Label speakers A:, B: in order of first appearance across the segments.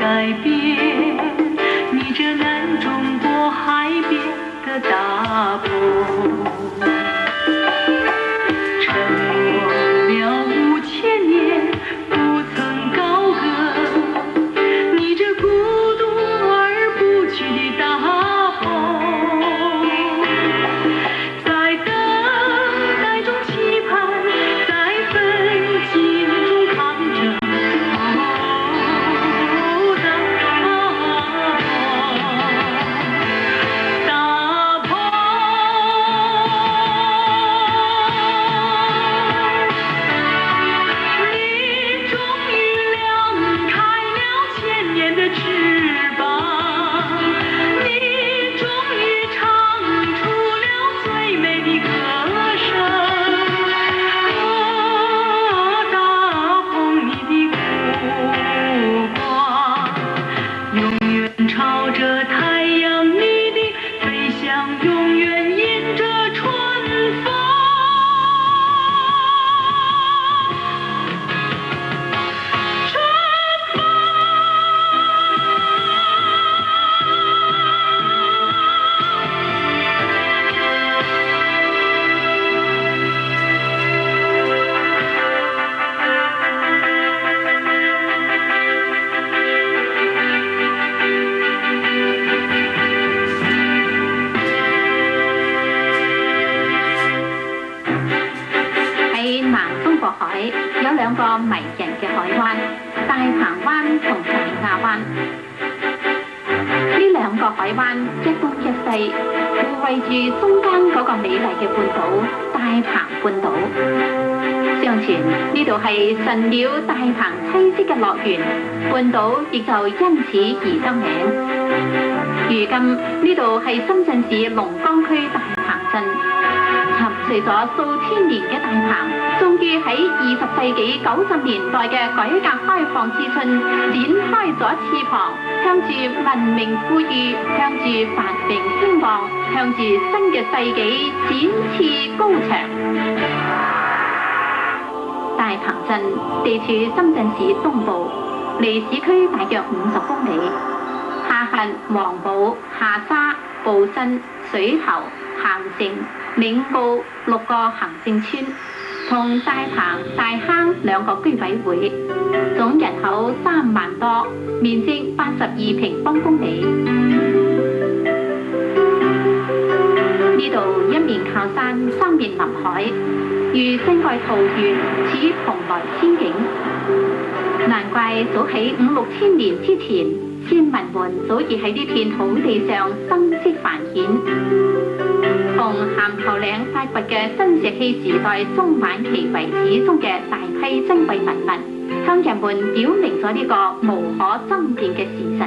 A: 改变你这南中国海边的大鹏，沉默了5000年，不曾高歌你这孤独而不屈的大鹏，在等待中期盼，在奋进中抗争。朝着太阳，你的飞翔永远迎着春风。
B: 海有兩個迷人嘅海灣，大鵬灣同大亞灣。呢兩個海灣一東一西，互圍住中間嗰個美麗嘅半島大鵬半島。相傳呢度係神鳥大鵬棲息嘅樂園，半島亦就因此而得名。如今呢度係深圳市龍崗區大鵬鎮。沉睡咗數千年嘅大鵬，終於喺20世紀90年代嘅改革開放之春，展開咗翅膀，向住文明富裕，向住繁榮興旺，向住新嘅世紀展翅高翔。大鵬鎮地處深圳市東部，離市區大約50公里，下轄黃埔、下沙、寶新、水頭、咸城、嶺澳6個行政村，同大鵬、大坑2個居委會，總人口3萬多，面積82平方公里。呢度一面靠山，三面臨海，如世外桃源，似蓬萊仙境。難怪早喺5、6千年之前，先民們早已喺呢片土地上生息繁衍。從鹹頭嶺發掘嘅新石器時代中晚期遺址中嘅大批珍貴文物，向人們表明咗呢個無可爭辯嘅事實。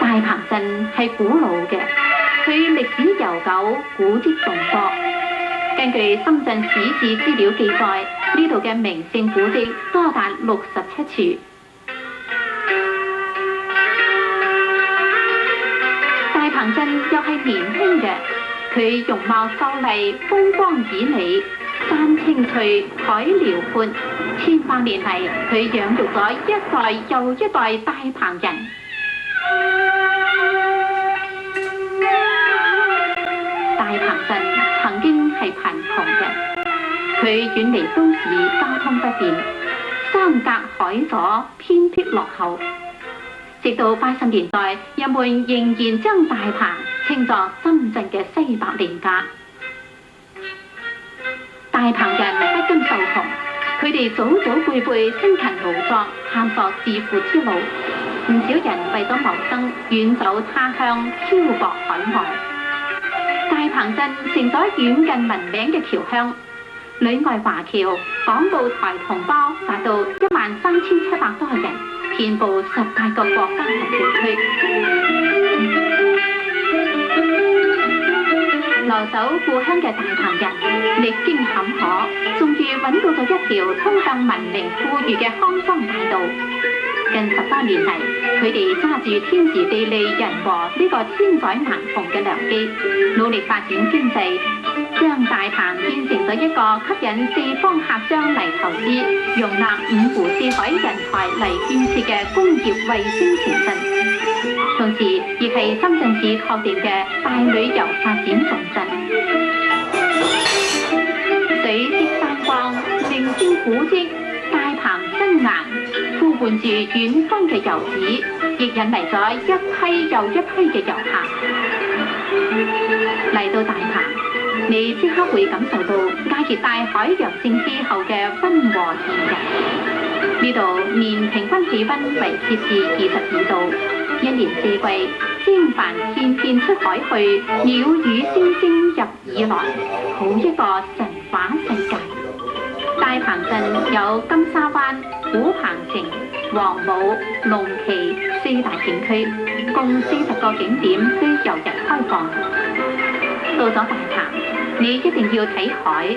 B: 大鵬鎮係古老嘅，佢歷史悠久，古蹟眾多。根據深圳市志資料記載，呢度嘅名勝古蹟多達67處。大鵬鎮又係年輕嘅，佢容貌秀麗，風光旖旎，山青翠，海遼闊。千百年嚟，佢養育咗一代又一代大鵬人。大鵬鎮曾經係貧窮嘅，佢遠離都市，交通不便，山隔海阻，偏僻落後。直到80年代，人們仍然將大鵬稱作深圳嘅西伯利亞。大鵬人不甘受窮，佢哋祖祖輩輩辛勤勞作，探索致富之路。唔少人為咗謀生，遠走他鄉，漂泊海外。大鵬鎮成咗遠近聞名嘅僑鄉，裏外華僑、港澳台同胞達到13700多人，遍佈18個國家和地區。留守故鄉嘅大鵬人歷經坎坷，終於揾到咗一條通向文明富裕嘅康莊大道。近10多年嚟，佢哋揸住天時地利人和呢個千載難逢嘅良機，努力發展經濟。將大棚建成咗一個吸引四方客商嚟投資、容納五湖四海人才嚟建設嘅工業衛星城鎮，同時亦係深圳市確定嘅大旅遊發展重鎮。水色山光、名勝古蹟、大棚真顏，呼喚住遠方嘅遊子，亦引嚟咗一批又一批嘅遊客。嚟到大棚，你即刻會感受到亞熱帶海洋性氣候嘅溫和宜人。呢度年平均氣溫為攝氏22度，一年四季，精繁片片出海去，鳥語聲聲入耳來，好一個神話世界。大棚鎮有金沙灣、古棚城、黃母、龍旗四大景區，共40個景點對遊人開放。到咗大棚，你一定要睇海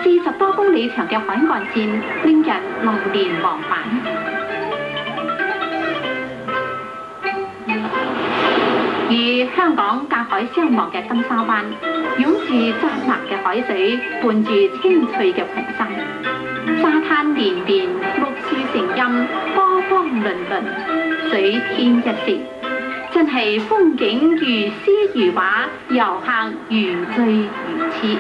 B: ，40多公里長嘅海岸線令人流連忘返。與香港隔海相望嘅金沙灣，湧住湛藍嘅海水，伴住青翠嘅群山，沙灘連連，綠樹成蔭，波光粼粼，水天一色，真係風景如詩如畫，遊客如醉如痴。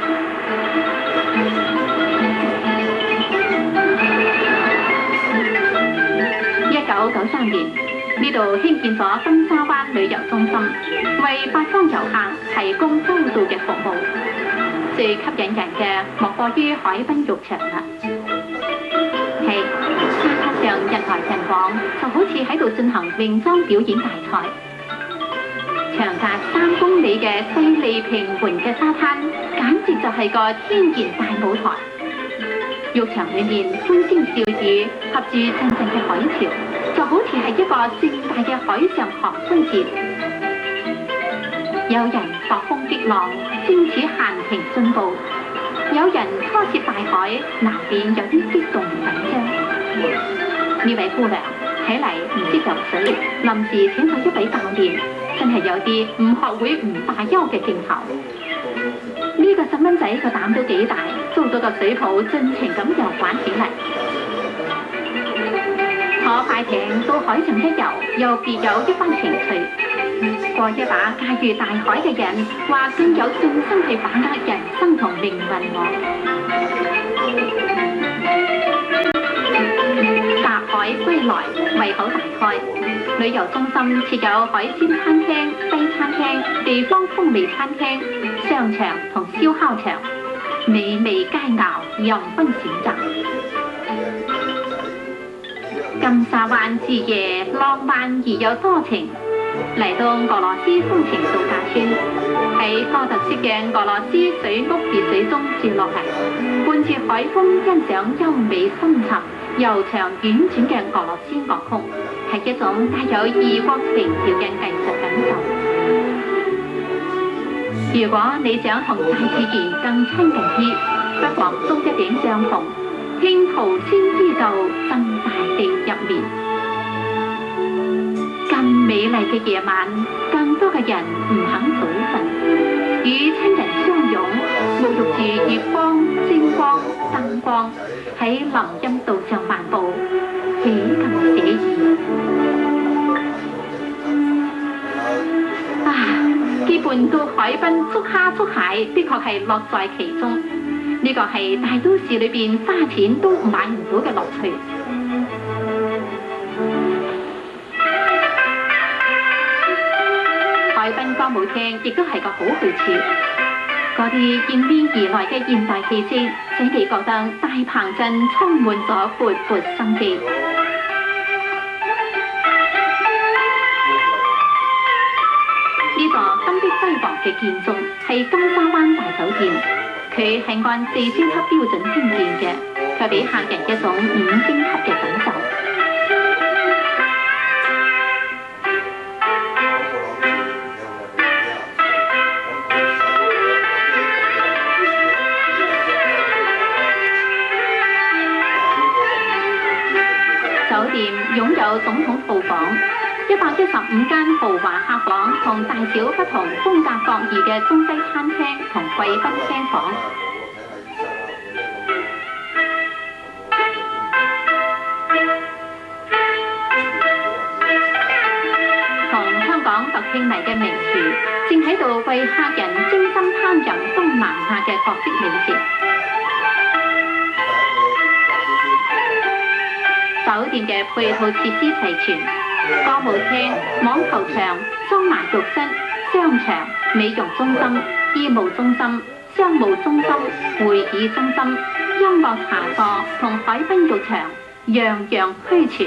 B: 1993年，呢度興建咗金沙灣旅遊中心，為八方遊客提供周到嘅服務。最吸引人嘅莫過於海濱浴場啦。係沙灘上人來人往，就好似喺度進行泳裝表演大賽。長達3公里嘅細膩平緩嘅沙灘，簡直就係個天然大舞台。浴場裏面歡聲笑語，合住陣陣嘅海潮，就好似係一個盛大嘅海上航空節。有人搏風激浪，正似閒庭進步；有人初涉大海，難免有啲激動緊張。呢位姑娘睇嚟唔識游水，臨時請咗一位教練，真係有啲唔學會唔罷休嘅勁頭。呢個細蚊仔個膽都幾大，做到個水泡盡情咁游玩起嚟。坐快艇到海上一遊，又別有一番情趣。過一把駕馭大海嘅人，話更有信心去把握人生同命運我。隔海歸來，胃口大開。旅遊中心設有海鮮餐廳、西餐廳、地方風味餐廳、商場同燒烤場，美味佳肴任君選擇。金沙灣之夜浪漫而又多情，嚟到俄羅斯風情度假村，喺哥特式嘅俄羅斯水屋別墅中住落嚟，伴住海風欣賞優美深沉、悠長婉轉嘅俄羅斯樂曲，係一種帶有異國情調嘅藝術感受。如果你想同大自然更親近啲，不妨租一頂帳篷，聽濤仙之奏，浸大地入眠。咁美麗嘅夜晚，更多嘅人唔肯早瞓，與親人相擁，沐浴住月光、星光、燈光，喺林蔭道上漫步，幾咁寫意啊！結伴到海濱捉蝦捉蟹，的確係樂在其中。呢個係大都市裏邊花錢都買唔到嘅樂趣。海濱歌舞廳亦都係個好去處，嗰啲迎面而來嘅現代氣息，使你覺得大棚鎮充滿咗勃勃生機。呢座金碧輝煌嘅建築係金沙灣大酒店，佢係按4星級標準興建嘅，佢俾客人一種5星級嘅感受。酒店擁有總統套房、115間豪華客房同大小不同、風格各異嘅中西餐廳同貴賓廳房。同香港特聘嚟嘅名廚正喺度為客人精心烹飪東南亞嘅各式美食。酒店嘅配套設施齊全，歌舞廳、網球場、桑拿浴室、商場、美容中心、醫務中心、商務中心、會議中心、音樂茶座同海濱浴場，樣樣俱全。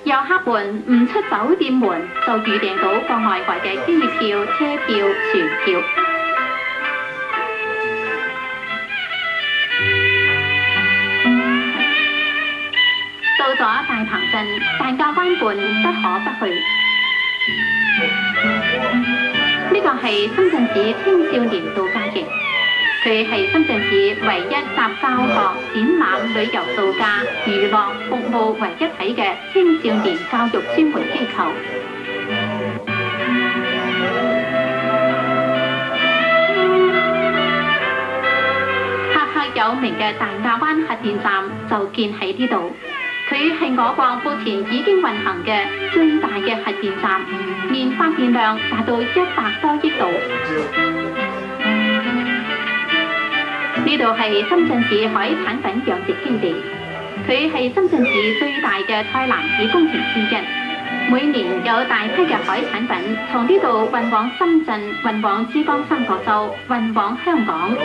B: 遊客們唔出酒店門就預訂到國內外嘅機票、車票、船票。到咗大鵬鎮大亞灣畔不可不去。呢個係深圳市青少年度假營，佢係深圳市唯一集教學、展覽、旅遊度假、娛樂服務為一體嘅青少年教育專門機構。赫赫有名嘅大亞灣核電站就建喺呢度。佢係我國目前已經運行嘅最大嘅核電站，年發電量達到100多億度。呢度係深圳市海產品養殖基地，佢係深圳市最大嘅菜籃子工程之一。每年有大批嘅海產品從呢度運往深圳、運往珠江三角洲、運往香港。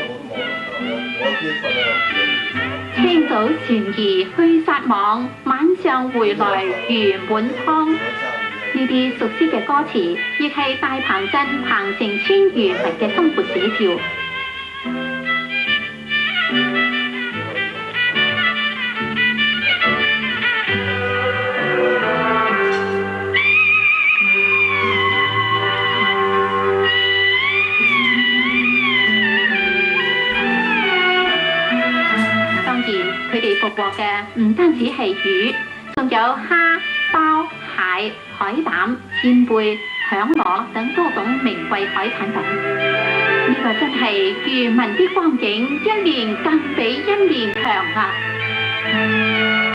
B: 清早船兒去撒網，晚上回來魚滿倉。呢啲熟悉嘅歌詞，亦係大鵬鎮鵬城村漁民嘅生活寫照。佢哋捕獲嘅唔單止係魚，仲有蝦、鮑、蟹、海膽、扇貝、響螺等多種名貴海產品。呢個真係漁民的光景，一年更比一年強啊！